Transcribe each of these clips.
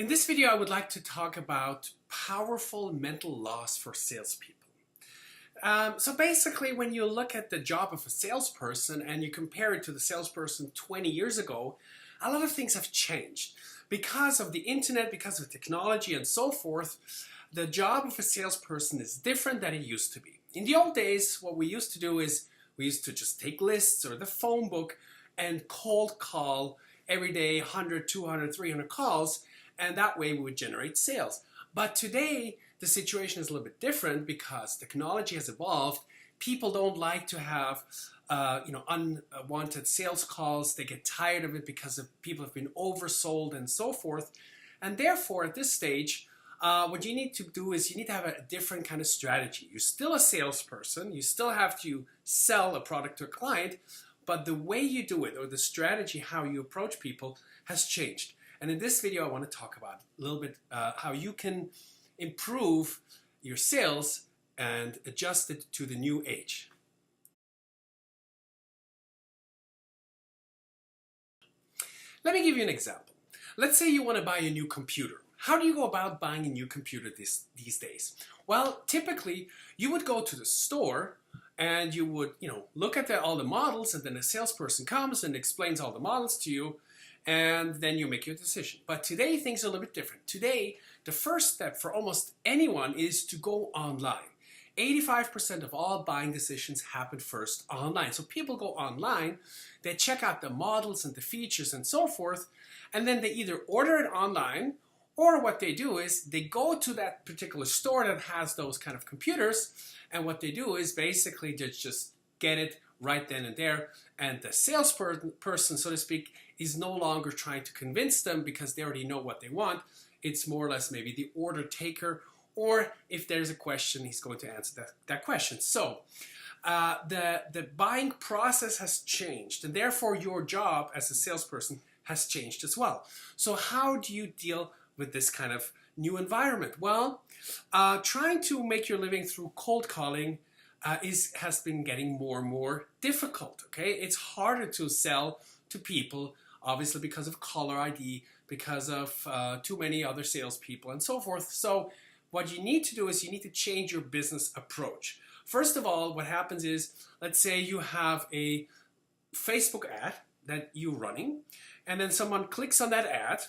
In this video, I would like to talk about powerful mental laws for salespeople. So basically, when you look at the job of a salesperson and you compare it to the salesperson 20 years ago, a lot of things have changed. Because of the internet, because of technology and so forth, the job of a salesperson is different than it used to be. In the old days, what we used to do is we used to just take lists or the phone book and cold call every day 100, 200, 300 calls, and that way we would generate sales. But today, the situation is a little bit different because technology has evolved. People don't like to have unwanted sales calls. They get tired of it because people have been oversold and so forth. And therefore, at this stage, what you need to do is you need to have a different kind of strategy. You're still a salesperson. You still have to sell a product to a client, but the way you do it or the strategy, how you approach people has changed. And in this video, I want to talk about a little bit how you can improve your sales and adjust it to the new age. Let me give you an example. Let's say you want to buy a new computer. How do you go about buying a new computer these days? Well, typically, you would go to the store and you would, look at all the models, and then a salesperson comes and explains all the models to you, and then you make your decision. But today, things are a little bit different. Today, the first step for almost anyone is to go online. 85% of all buying decisions happen first online. So people go online, they check out the models and the features and so forth, and then they either order it online, or what they do is they go to that particular store that has those kind of computers, and what they do is basically just get it right then and there, and the salesperson, so to speak, is no longer trying to convince them because they already know what they want. It's more or less maybe the order taker, or if there's a question, he's going to answer that question. So the buying process has changed, and therefore your job as a salesperson has changed as well. So how do you deal with this kind of new environment? Well, trying to make your living through cold calling has been getting more and more difficult, okay? It's harder to sell to people, obviously because of caller ID, because of too many other salespeople and so forth. So what you need to do is you need to change your business approach. First of all, what happens is, let's say you have a Facebook ad that you're running, and then someone clicks on that ad.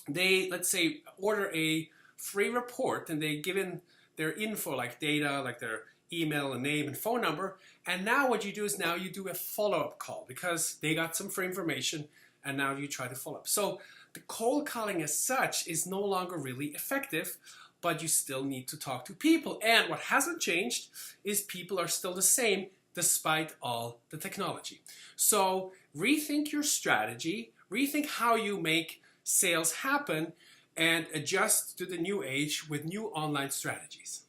They, let's say, order a free report, and they give in their info, like data, like their email and name and phone number. And now what you do is now you do a follow-up call because they got some free information, and now you try to follow up. So the cold calling as such is no longer really effective, but you still need to talk to people. And what hasn't changed is people are still the same despite all the technology. So rethink your strategy, rethink how you make sales happen, and adjust to the new age with new online strategies.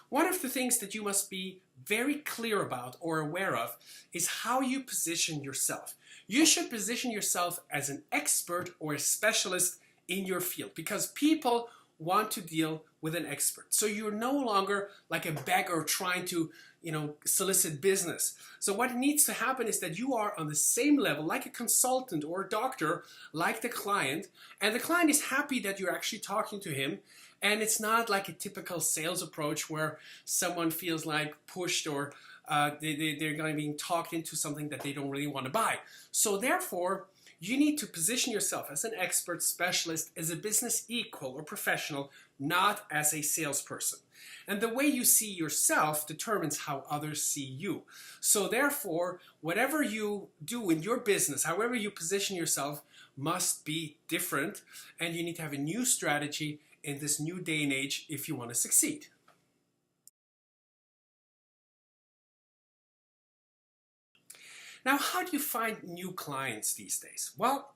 One of the things that you must be very clear about or aware of is how you position yourself. You should position yourself as an expert or a specialist in your field because people want to deal with an expert. So you're no longer like a beggar trying to, solicit business. So what needs to happen is that you are on the same level, like a consultant or a doctor, like the client, and the client is happy that you're actually talking to him. And it's not like a typical sales approach where someone feels like pushed or they're going to be talked into something that they don't really want to buy. So therefore, you need to position yourself as an expert specialist, as a business equal or professional, not as a salesperson. And the way you see yourself determines how others see you. So therefore, whatever you do in your business, however you position yourself, must be different. And you need to have a new strategy in this new day and age if you want to succeed. Now, how do you find new clients these days? Well,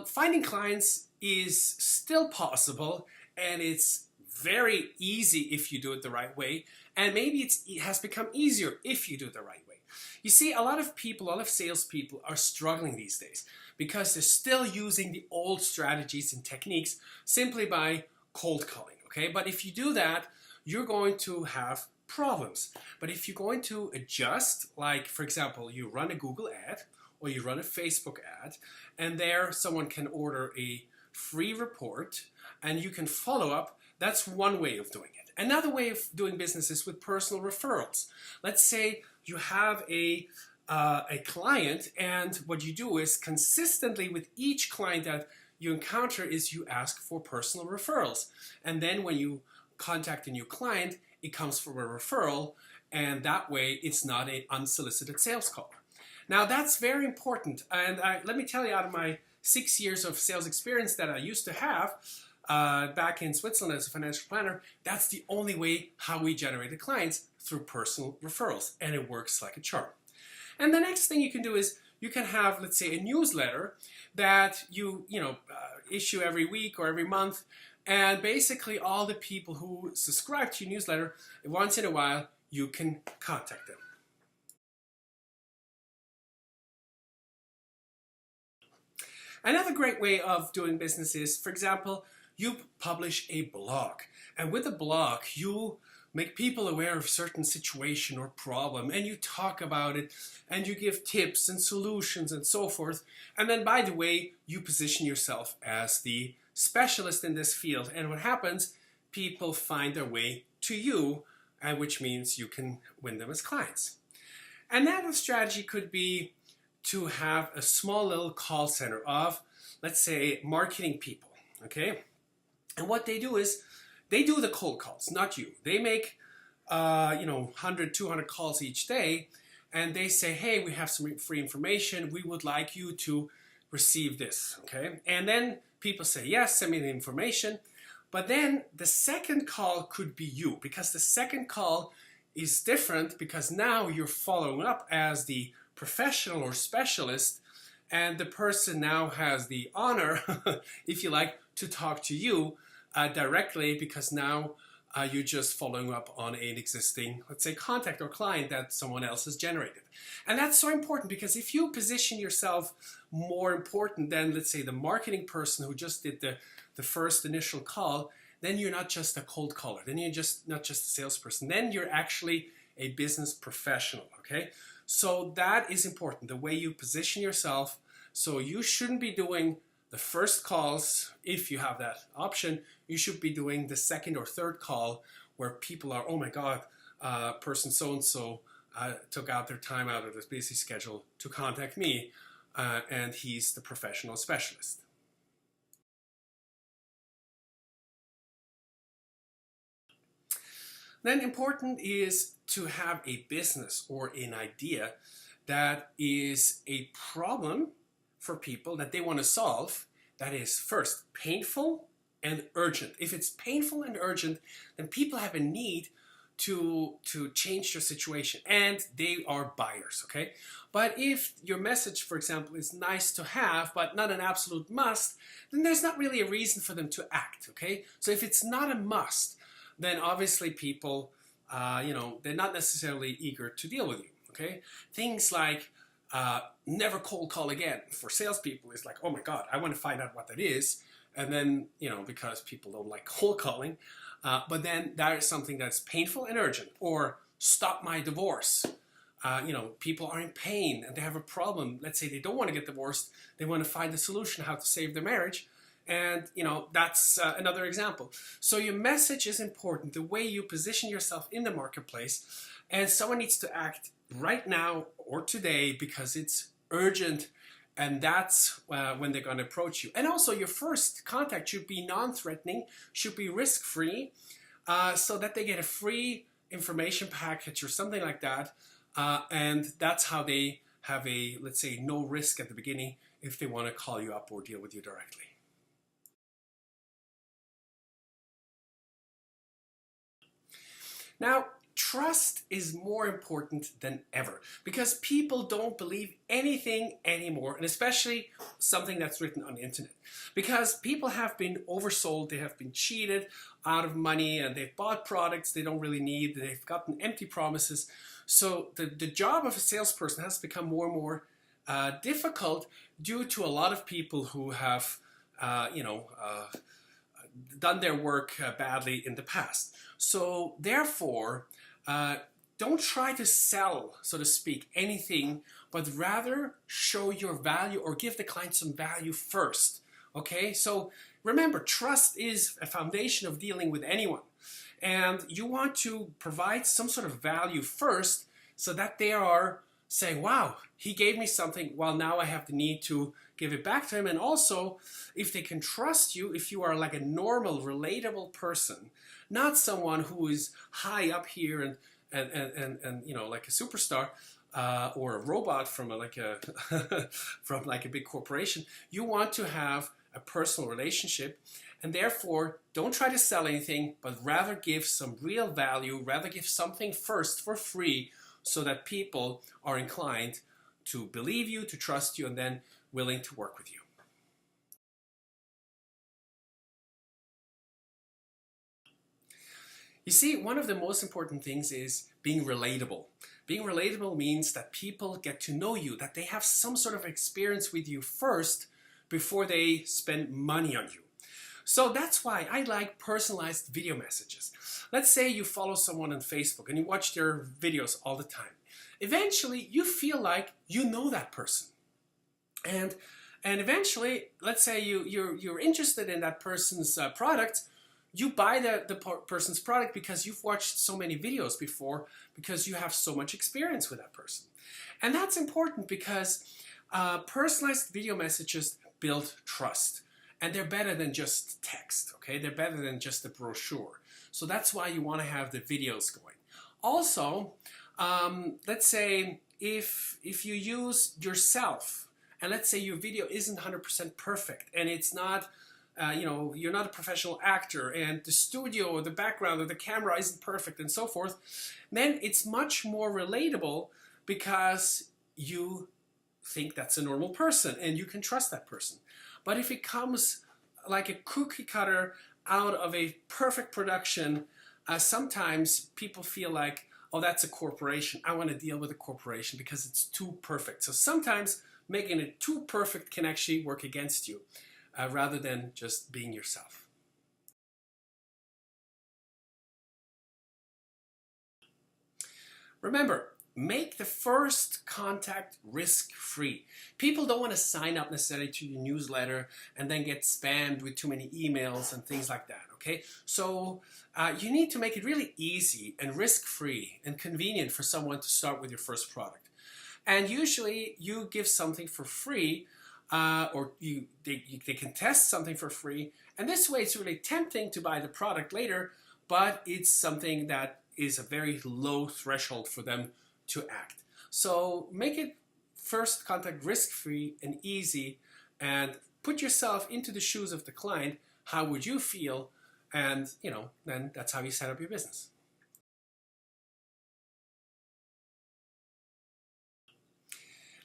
finding clients is still possible, and it's very easy if you do it the right way, and maybe it has become easier if you do it the right way. You see, a lot of salespeople are struggling these days because they're still using the old strategies and techniques simply by cold calling, okay? But if you do that, you're going to have problems. But if you're going to adjust, like for example, you run a Google ad or you run a Facebook ad, and there someone can order a free report and you can follow up. That's one way of doing it. Another way of doing business is with personal referrals. Let's say you have a client, and what you do is consistently with each client that you encounter is you ask for personal referrals. And then when you contact a new client, it comes from a referral, and that way it's not an unsolicited sales call. Now that's very important, and let me tell you, out of my 6 years of sales experience that I used to have back in Switzerland as a financial planner, that's the only way how we generated clients, through personal referrals, and it works like a charm. And the next thing you can do is you can have, let's say, a newsletter that you issue every week or every month, and basically all the people who subscribe to your newsletter, once in a while you can contact them. Another great way of doing business is, for example, you publish a blog, and with a blog you make people aware of a certain situation or problem, and you talk about it, and you give tips and solutions and so forth. And then, by the way, you position yourself as the specialist in this field. And what happens? People find their way to you, which means you can win them as clients. Another strategy could be to have a small little call center of, let's say, marketing people, okay? And what they do is, they do the cold calls, not you. They make 100, 200 calls each day, and they say, hey, we have some free information. We would like you to receive this, okay? And then people say, yes, send me the information. But then the second call could be you, because the second call is different, because now you're following up as the professional or specialist, and the person now has the honor, if you like, to talk to you directly, because now you're just following up on an existing, let's say, contact or client that someone else has generated. And that's so important, because if you position yourself more important than, let's say, the marketing person who just did the first initial call, then you're not just a cold caller. Then you're just not just a salesperson. Then you're actually a business professional, okay? So that is important, the way you position yourself. So you shouldn't be doing the first calls. If you have that option, you should be doing the second or third call, where people are, oh my God, person so-and-so took out their time out of this busy schedule to contact me, and he's the professional specialist. Then important is to have a business or an idea that is a problem for people that they want to solve, that is first painful and urgent. If it's painful and urgent, then people have a need to change their situation, and they are buyers, okay? But if your message, for example, is nice to have but not an absolute must, then there's not really a reason for them to act, okay? So if it's not a must, then obviously people, they're not necessarily eager to deal with you, okay? Things like never cold call again for salespeople is like, oh my God, I want to find out what that is. And then, because people don't like cold calling, but then that is something that's painful and urgent. Or stop my divorce. People are in pain and they have a problem. Let's say they don't want to get divorced. They want to find a solution how to save their marriage. And, that's another example. So your message is important, the way you position yourself in the marketplace. And someone needs to act right now or today because it's urgent, and that's when they're going to approach you. And also your first contact should be non-threatening, should be risk-free, so that they get a free information package or something like that. And that's how they have a, let's say, no risk at the beginning if they want to call you up or deal with you directly. Now, trust is more important than ever, because people don't believe anything anymore, and especially something that's written on the internet. Because people have been oversold, they have been cheated out of money, and they've bought products they don't really need, they've gotten empty promises. So the job of a salesperson has become more and more difficult due to a lot of people who have, done their work badly in the past. So therefore, don't try to sell, so to speak, anything, but rather show your value or give the client some value first. Okay, so remember, trust is a foundation of dealing with anyone. And you want to provide some sort of value first so that they are saying, wow, he gave me something, well, now I have the need to give it back to him. And also, if they can trust you, if you are like a normal, relatable person, not someone who is high up here and you know, like a superstar, or a robot from from like a big corporation, you want to have a personal relationship, and therefore don't try to sell anything, but rather give some real value, rather give something first for free, so that people are inclined to believe you, to trust you, and then willing to work with you. You see, one of the most important things is being relatable. Being relatable means that people get to know you, that they have some sort of experience with you first before they spend money on you. So that's why I like personalized video messages. Let's say you follow someone on Facebook and you watch their videos all the time. Eventually, you feel like you know that person. And eventually, let's say you're interested in that person's product. You buy the person's product because you've watched so many videos before, because you have so much experience with that person. And that's important because personalized video messages build trust. And they're better than just text, okay? They're better than just a brochure. So that's why you want to have the videos going. Also, let's say if you use yourself, and let's say your video isn't 100% perfect, and it's not, you know, you're not a professional actor, and the studio or the background or the camera isn't perfect and so forth, then it's much more relatable because you think that's a normal person and you can trust that person. But if it comes like a cookie cutter out of a perfect production, sometimes people feel like, oh, that's a corporation. I want to deal with a corporation because it's too perfect. So sometimes making it too perfect can actually work against you, rather than just being yourself. Remember, make the first contact risk-free. People don't want to sign up necessarily to your newsletter and then get spammed with too many emails and things like that, okay? So you need to make it really easy and risk-free and convenient for someone to start with your first product. And usually you give something for free, or they can test something for free, and this way it's really tempting to buy the product later, but it's something that is a very low threshold for them to act. So make it first contact risk-free and easy, and put yourself into the shoes of the client. How would you feel? And you know, then that's how you set up your business.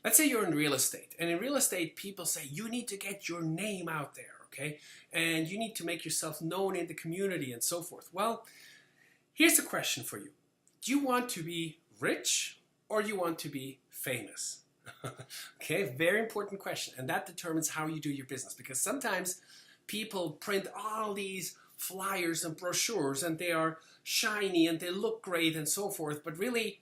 Let's say you're in real estate, and in real estate people say you need to get your name out there, okay? And you need to make yourself known in the community and so forth. Well, here's a question for you. Do you want to be rich or do you want to be famous? Okay, very important question, and that determines how you do your business, because sometimes people print all these flyers and brochures and they are shiny and they look great and so forth, but really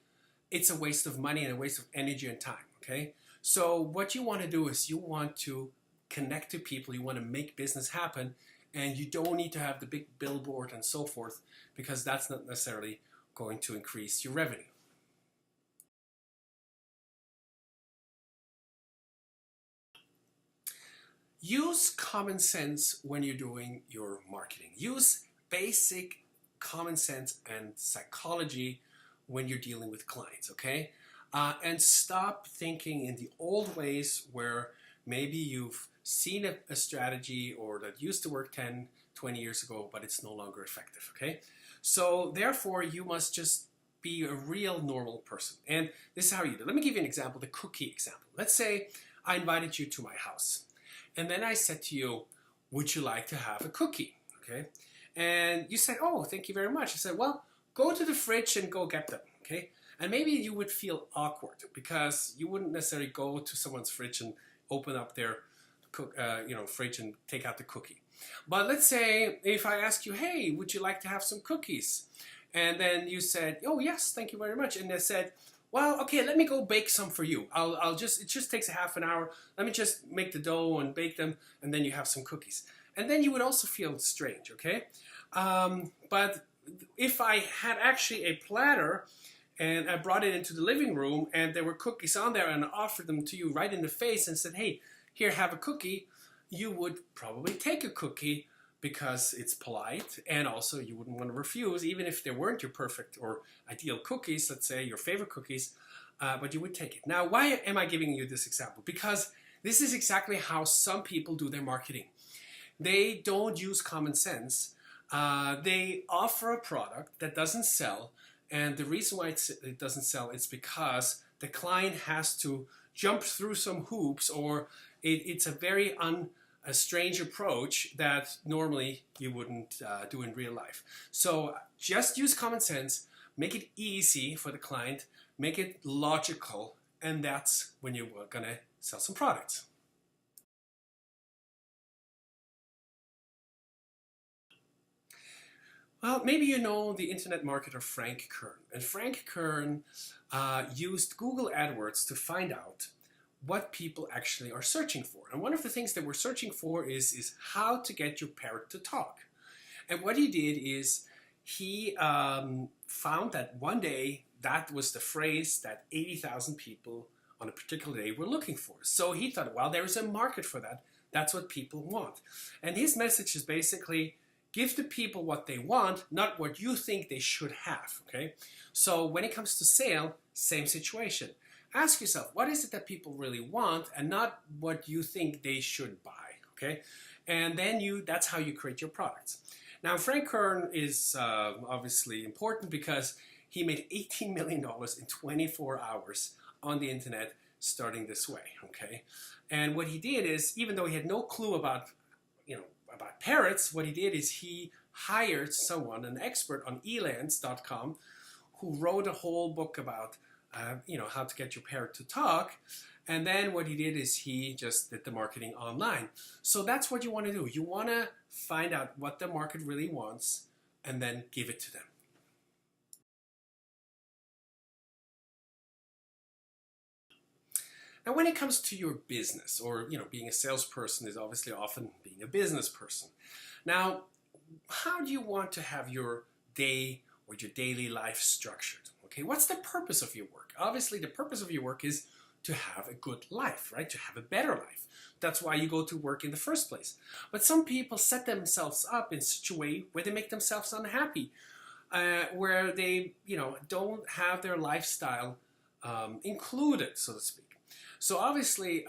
it's a waste of money and a waste of energy and time, okay? So what you want to do is you want to connect to people, you want to make business happen, and you don't need to have the big billboard and so forth, because that's not necessarily going to increase your revenue. Use common sense when you're doing your marketing. Use basic common sense and psychology when you're dealing with clients, okay? And stop thinking in the old ways where maybe you've seen a strategy or that used to work 10, 20 years ago, but it's no longer effective, okay? So therefore, you must just be a real normal person. And this is how you do it. Let me give you an example, the cookie example. Let's say I invited you to my house. And then I said to you, would you like to have a cookie? Okay. And you said, oh, thank you very much. I said, well, go to the fridge and go get them. Okay. And maybe you would feel awkward because you wouldn't necessarily go to someone's fridge and open up their fridge and take out the cookie. But let's say if I ask you, hey, would you like to have some cookies? And then you said, oh yes, thank you very much. And they said, well, okay, let me go bake some for you. It just takes a half an hour. Let me just make the dough and bake them, and then you have some cookies. And then you would also feel strange, okay? But if I had actually a platter and I brought it into the living room and there were cookies on there and I offered them to you right in the face and said, hey, here, have a cookie, you would probably take a cookie because it's polite, and also you wouldn't want to refuse, even if they weren't your perfect or ideal cookies, let's say your favorite cookies, but you would take it. Now, why am I giving you this example? Because this is exactly how some people do their marketing. They don't use common sense. They offer a product that doesn't sell, and the reason why it doesn't sell is because the client has to jump through some hoops, or it's a very a strange approach that normally you wouldn't do in real life. So just use common sense, make it easy for the client, make it logical, and that's when you're gonna sell some products. Well, maybe you know the internet marketer Frank Kern. And Frank Kern used Google AdWords to find out what people actually are searching for. And one of the things that we're searching for is how to get your parrot to talk. And what he did is he found that one day that was the phrase that 80,000 people on a particular day were looking for. So he thought, well, there is a market for that. That's what people want. And his message is basically, give the people what they want, not what you think they should have, okay? So when it comes to sale, same situation. Ask yourself, what is it that people really want and not what you think they should buy, okay? And then that's how you create your products. Now, Frank Kern is obviously important because he made $18 million in 24 hours on the internet starting this way, okay? And what he did is, even though he had no clue about parrots, what he did is he hired someone, an expert on elance.com, who wrote a whole book about how to get your parrot to talk. And then what he did is he just did the marketing online. So that's what you want to do. You want to find out what the market really wants and then give it to them. Now, when it comes to your business, or being a salesperson is obviously often being a business person. Now, how do you want to have your day or your daily life structured? Okay, what's the purpose of your work? Obviously, the purpose of your work is to have a good life, right? To have a better life. That's why you go to work in the first place. But some people set themselves up in such a way where they make themselves unhappy, where they, don't have their lifestyle included, so to speak. So obviously,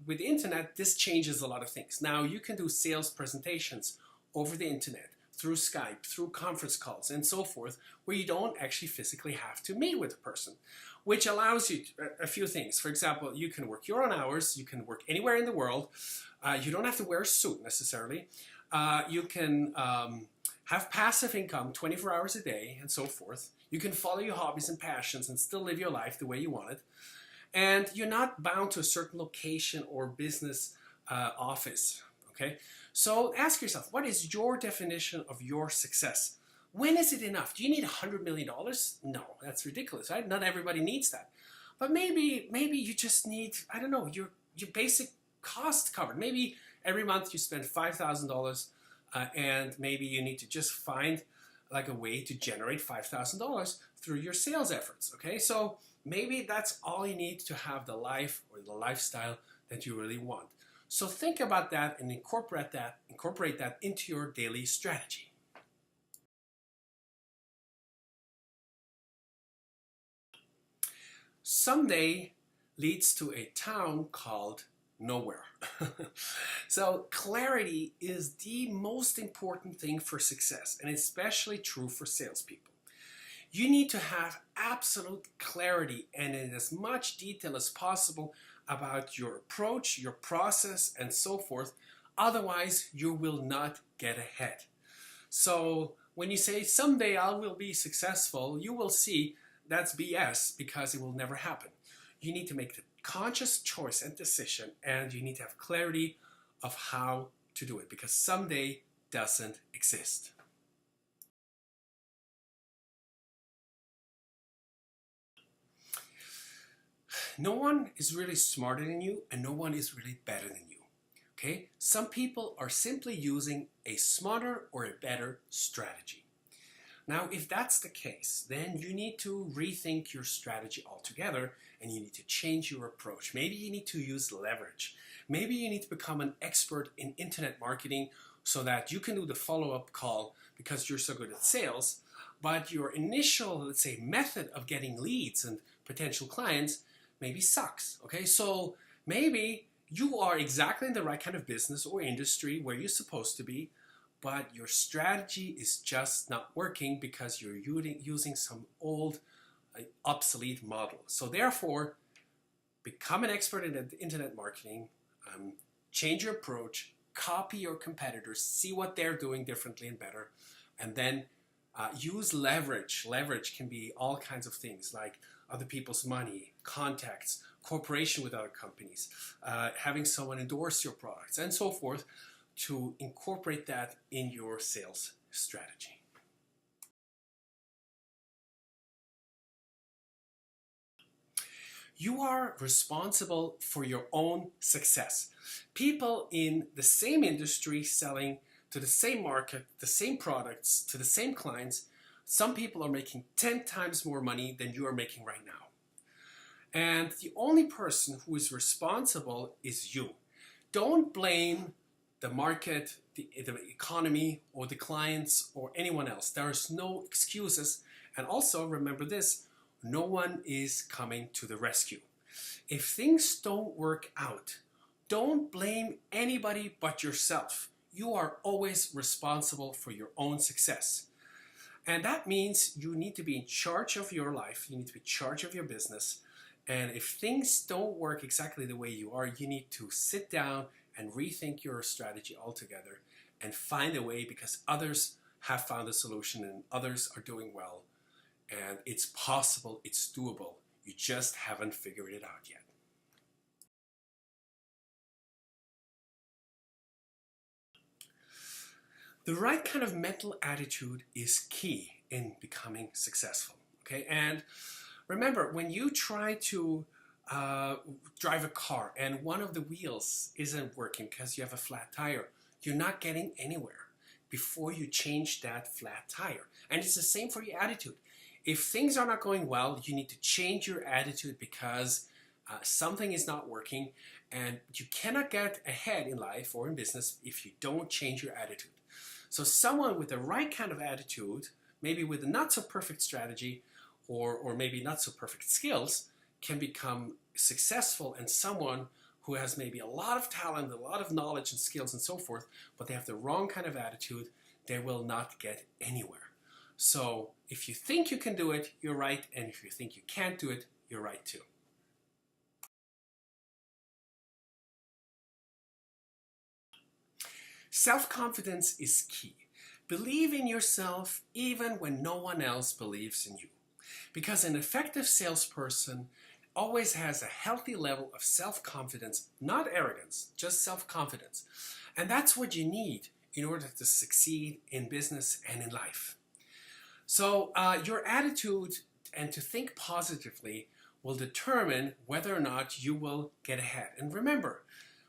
with the internet, this changes a lot of things. Now, you can do sales presentations over the internet, through Skype, through conference calls, and so forth, where you don't actually physically have to meet with a person, which allows you a few things. For example, you can work your own hours, you can work anywhere in the world, you don't have to wear a suit necessarily, you can have passive income 24 hours a day, and so forth. You can follow your hobbies and passions and still live your life the way you want it. And you're not bound to a certain location or business office, okay? So ask yourself, what is your definition of your success? When is it enough? Do you need $100 million? No, that's ridiculous, right? Not everybody needs that. But maybe you just need, I don't know, your basic costs covered. Maybe every month you spend $5,000 and maybe you need to just find like a way to generate $5,000 through your sales efforts, okay? So maybe that's all you need to have the life or the lifestyle that you really want. So think about that and incorporate that into your daily strategy. Someday leads to a town called nowhere. So clarity is the most important thing for success, and especially true for salespeople. You need to have absolute clarity and in as much detail as possible about your approach, your process, and so forth. Otherwise, you will not get ahead. So when you say, someday I will be successful, you will see that's BS, because it will never happen. You need to make the conscious choice and decision, and you need to have clarity of how to do it, because someday doesn't exist. no one is really smarter than you and no one is really better than you. Okay? Some people are simply using a smarter or a better strategy. Now, if that's the case, then you need to rethink your strategy altogether and you need to change your approach. Maybe you need to use leverage. Maybe you need to become an expert in internet marketing so that you can do the follow-up call because you're so good at sales, but your initial, let's say, method of getting leads and potential clients maybe sucks. Okay, so maybe you are exactly in the right kind of business or industry where you're supposed to be, but your strategy is just not working because you're using some old, obsolete model. So therefore, become an expert in internet marketing, change your approach, copy your competitors, see what they're doing differently and better, and then use leverage. Leverage can be all kinds of things like other people's money, contacts, cooperation with other companies, having someone endorse your products, and so forth, to incorporate that in your sales strategy. You are responsible for your own success. People in the same industry selling to the same market, the same products, to the same clients, some people are making 10 times more money than you are making right now. And the only person who is responsible is you. Don't blame the market, the economy, or the clients, or anyone else. There is no excuses. And also remember this, no one is coming to the rescue. If things don't work out, don't blame anybody but yourself. You are always responsible for your own success. And that means you need to be in charge of your life. You need to be in charge of your business. And if things don't work exactly the way you are, you need to sit down and rethink your strategy altogether and find a way, because others have found a solution and others are doing well. And it's possible, it's doable. You just haven't figured it out yet. The right kind of mental attitude is key in becoming successful. Okay, and remember, when you try to drive a car and one of the wheels isn't working because you have a flat tire, you're not getting anywhere before you change that flat tire. And it's the same for your attitude. If things are not going well, you need to change your attitude because something is not working, and you cannot get ahead in life or in business if you don't change your attitude. So someone with the right kind of attitude, maybe with a not so perfect strategy or maybe not so perfect skills, can become successful, and someone who has maybe a lot of talent, a lot of knowledge and skills and so forth, but they have the wrong kind of attitude, they will not get anywhere. So if you think you can do it, you're right, and if you think you can't do it, you're right too. Self-confidence is key. Believe in yourself even when no one else believes in you. Because an effective salesperson always has a healthy level of self-confidence, not arrogance, just self-confidence. And that's what you need in order to succeed in business and in life. So your attitude and to think positively will determine whether or not you will get ahead. And remember,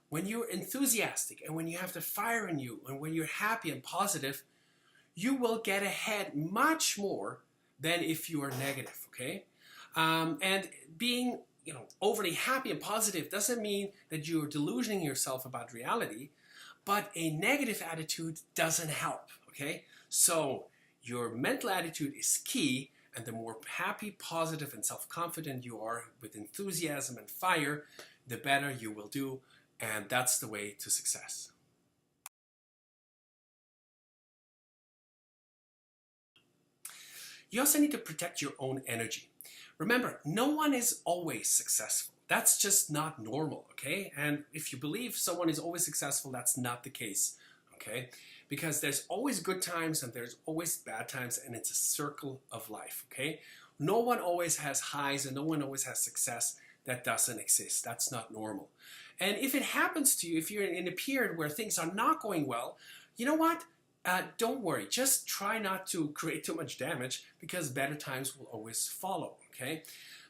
when you're enthusiastic and when you have the fire in you and when you're happy and positive, you will get ahead much more than if you are negative, okay? And being overly happy and positive doesn't mean that you're delusioning yourself about reality, but a negative attitude doesn't help, okay? So your mental attitude is key, and the more happy, positive, and self-confident you are with enthusiasm and fire, the better you will do, and that's the way to success. You also need to protect your own energy. Remember, no one is always successful. That's just not normal, okay? And if you believe someone is always successful, that's not the case, okay? Because there's always good times and there's always bad times, and it's a circle of life, okay? No one always has highs and no one always has success. That doesn't exist. That's not normal. And if it happens to you, if you're in a period where things are not going well, you know what? Don't worry. Just try not to create too much damage, because better times will always follow, okay?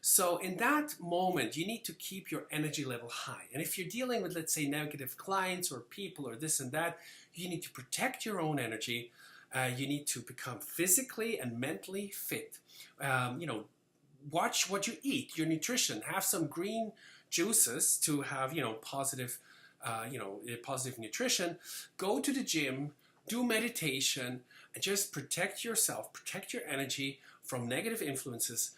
So in that moment, you need to keep your energy level high. And if you're dealing with, let's say, negative clients or people or this and that, you need to protect your own energy. You need to become physically and mentally fit. You know, watch what you eat, your nutrition. Have some green juices to have, positive, positive nutrition. Go to the gym, do meditation, and just protect yourself, protect your energy from negative influences.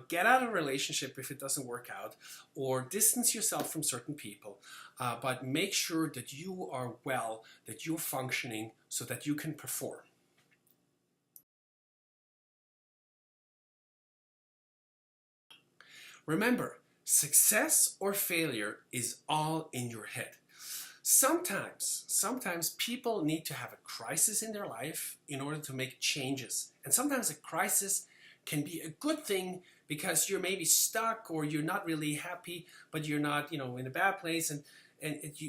Get out of a relationship if it doesn't work out, or distance yourself from certain people. But make sure that you are well, that you're functioning so that you can perform. Remember, success or failure is all in your head. Sometimes people need to have a crisis in their life in order to make changes. And sometimes a crisis can be a good thing because you're maybe stuck or you're not really happy, but you're not, in a bad place.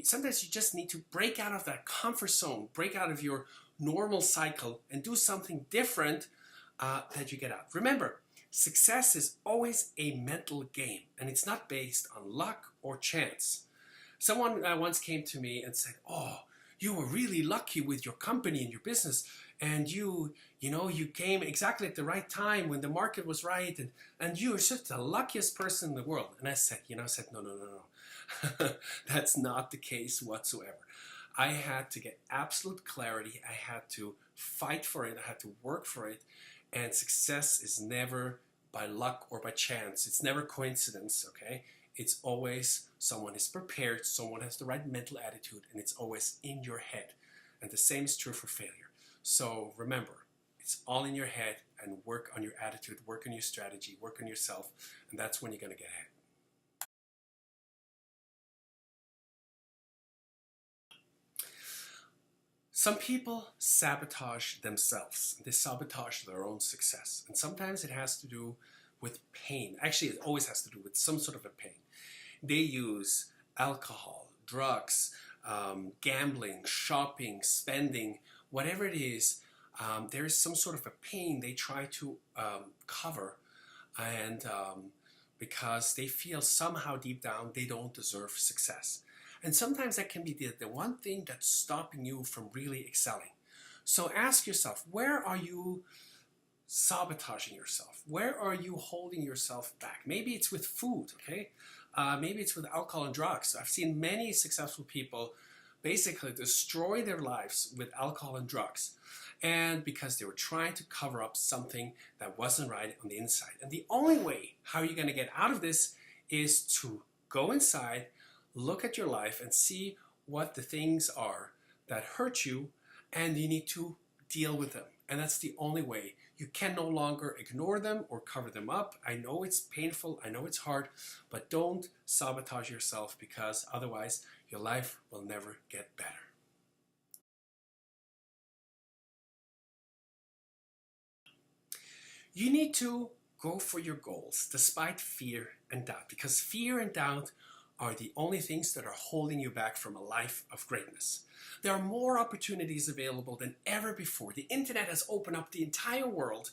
Sometimes you just need to break out of that comfort zone, break out of your normal cycle and do something different that you get out. Remember, success is always a mental game, and it's not based on luck or chance. Someone once came to me and said, "Oh, you were really lucky with your company and your business, and you came exactly at the right time when the market was right, and you are just the luckiest person in the world." And I said, no. That's not the case whatsoever. I had to get absolute clarity. I had to fight for it. I had to work for it. And success is never by luck or by chance. It's never coincidence, okay? It's always someone is prepared, someone has the right mental attitude, and it's always in your head. And the same is true for failure. So remember, it's all in your head, and work on your attitude, work on your strategy, work on yourself, and that's when you're going to get ahead. Some people sabotage themselves. They sabotage their own success. And sometimes it has to do with pain. Actually, it always has to do with some sort of a pain. They use alcohol, drugs, gambling, shopping, spending, whatever it is. There is some sort of a pain they try to cover, and because they feel somehow deep down they don't deserve success. And sometimes that can be the one thing that's stopping you from really excelling. So ask yourself, where are you sabotaging yourself? Where are you holding yourself back? Maybe it's with food, okay? Maybe it's with alcohol and drugs. I've seen many successful people basically destroy their lives with alcohol and drugs. And because they were trying to cover up something that wasn't right on the inside. And the only way how you're going to get out of this is to go inside, look at your life and see what the things are that hurt you, and you need to deal with them. And that's the only way. You can no longer ignore them or cover them up. I know it's painful, I know it's hard, but don't sabotage yourself, because otherwise your life will never get better. You need to go for your goals despite fear and doubt, because fear and doubt are the only things that are holding you back from a life of greatness. There are more opportunities available than ever before. The internet has opened up the entire world.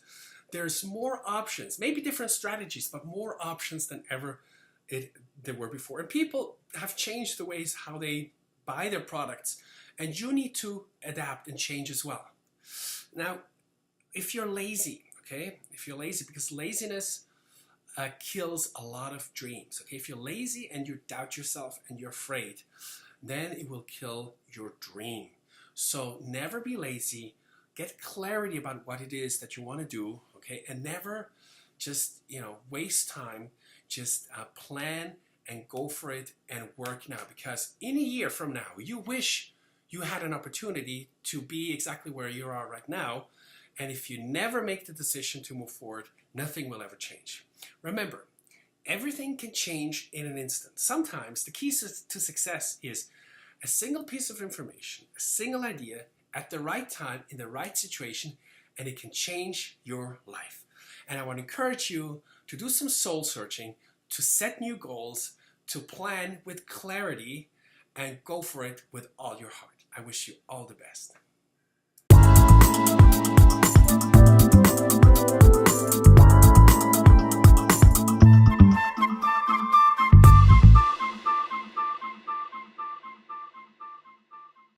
There's more options, maybe different strategies, but more options than ever there were before. And people have changed the ways how they buy their products, and you need to adapt and change as well. Now, if you're lazy, okay, because laziness kills a lot of dreams. Okay, if you're lazy and you doubt yourself and you're afraid, then it will kill your dream. So never be lazy. Get clarity about what it is that you want to do. Okay, and never just waste time. Just plan and go for it and work now. Because in a year from now, you wish you had an opportunity to be exactly where you are right now. And if you never make the decision to move forward, nothing will ever change. Remember, everything can change in an instant. Sometimes the key to success is a single piece of information, a single idea at the right time, in the right situation, and it can change your life. And I want to encourage you to do some soul searching, to set new goals, to plan with clarity, and go for it with all your heart. I wish you all the best.